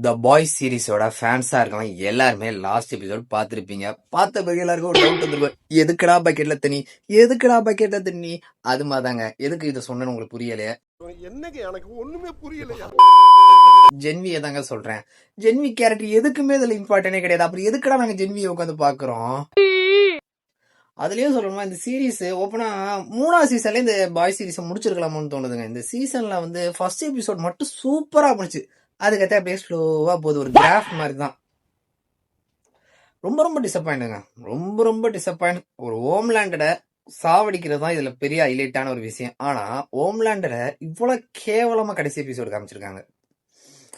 த boys சீரிஸோட ஃபேன்ஸா இருக்கலாம் எல்லாருமே last episode பார்த்துருப்பீங்க. பார்த்த பிறகு எல்லாருக்கும் ஒரு டவுட் வந்துருக்கும், எதுக்குடா பக்கெட்ல தண்ணி, எதுக்குடா பக்கெட்ல தண்ணி. அது மாதிரிதாங்க. எதுக்கு இதை சொன்னேன்னு உங்களுக்கு புரியலையே? என்னங்க எனக்கு ஒண்ணுமே புரியலையா? ஜென்வியை தாங்க சொல்றேன். ஜென்வி கேரக்டர் எதுக்குமே இதுல இம்பார்ட்டனே கிடையாது. அப்புறம் எதுக்குடா நாங்க ஜென்வியை உட்காந்து பாக்குறோம்? அதுலயும் சொல்லணுமா, இந்த சீரீஸ் ஓப்பனா 3வது சீசன்ல இந்த பாய் சீரீஸை முடிச்சிருக்கலாமோன்னு தோணுதுங்க. இந்த சீசன்ல வந்து ஃபர்ஸ்ட் எபிசோட் மட்டும் சூப்பரா போச்சு. அதுக்கடுத்து அப்படியே ஸ்லோவா போகுது, ஒரு கிராஃப் மாதிரி தான். ரொம்ப ரொம்ப டிசப்பாயிண்டுங்க. ரொம்ப ரொம்ப டிசப்பாயிண்ட். ஒரு ஹோம்லேண்டரை சாவடிக்கிறது தான் இதுல பெரிய ஹைலைட்டான ஒரு விஷயம். ஆனா ஹோம்லேண்டரை இவ்வளவு கேவலமா கடைசி எபிசோடு காமிச்சிருக்காங்க.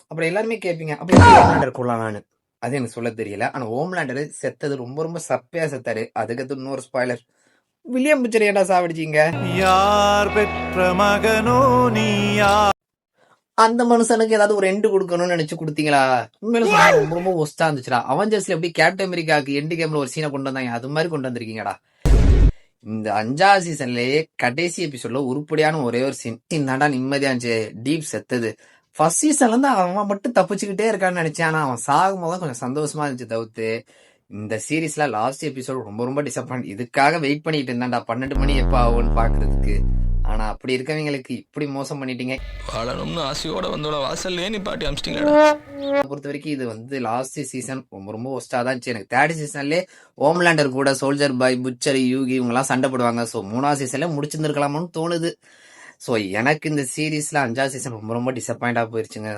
அப்புறம் எல்லாருமே கேட்பீங்க, அப்படி ஹோம்லேண்டர் கொள்ளலான்னு. அது எனக்கு சொல்ல தெரியல. ஆனா ஹோம்லேண்டர் செத்தது ரொம்ப ரொம்ப சப்பையா செத்தாரு. அதுக்கடுத்து இன்னொரு ஸ்பாய்லர், வில்லியம் பிச்சர் ஏன்டா சாவடிச்சீங்க? யார் பெற்ற மகனோ நீயா? அந்த மனுஷனுக்கு ஏதாவது ஒரு எண்டு கொடுக்கணும்னு நினைச்சு கொடுத்தீங்களா? உண்மையில சொன்னா ரொம்ப ரொம்ப ஒஸ்டா இருந்துச்சுடா. அவெஞ்சர்ஸ்ல எப்படி கேப்டன் அமெரிக்காக்கு எண்டு கேம்ல ஒரு சீனை கொண்டு வந்தாங்க, அது மாதிரி கொண்டு வந்திருக்கீங்கடா. இந்த 5வது சீசன்லயே கடைசி எபிசோட்ல உருப்படியான ஒரே ஒரு சீன் தாண்டா நிம்மதியா இருந்துச்சு. டீப் செத்தது. ஃபர்ஸ்ட் சீசன்ல இருந்து அவன் மட்டும் தப்பிச்சுக்கிட்டே இருக்கான்னு நினைச்சேன். ஆனா அவன் சாகும் போது கொஞ்சம் சந்தோஷமா இருந்துச்சு தவிர்த்து. இந்த சீரீஸ்ல லாஸ்ட் எபிசோட் ரொம்ப ரொம்ப டிசப்பாயிண்ட். இதுக்காக வெயிட் பண்ணிட்டு இருந்தாண்டா 12 மணி எப்ப ஆகும்னு பாக்குறதுக்கு. ஆனா அப்படி இருக்கவங்களுக்கு இப்படி மோசம் பண்ணிட்டீங்க. வாழணும்னு ஆசையோட வந்தோட வாசல்லே நீ பாட்டி அமிச்சிட்டீங்களா? பொறுத்த வரைக்கும் இது வந்து லாஸ்ட் சீசன் ரொம்ப ரொம்ப ஒஸ்டா தான் இருந்துச்சு. எனக்கு 3rd சீசன்லேயே ஹோம்லேண்டர் கூட சோல்ஜர் பாய், புச்சர், யூகி இவங்க எல்லாம் சண்டை போடுவாங்க. ஸோ 3வது சீசன்ல முடிச்சிருந்துருக்கலாமோன்னு தோணுது. ஸோ எனக்கு இந்த சீரீஸ்ல 5வது சீசன் ரொம்ப ரொம்ப டிசப்பாயிண்டா போயிருச்சுங்க.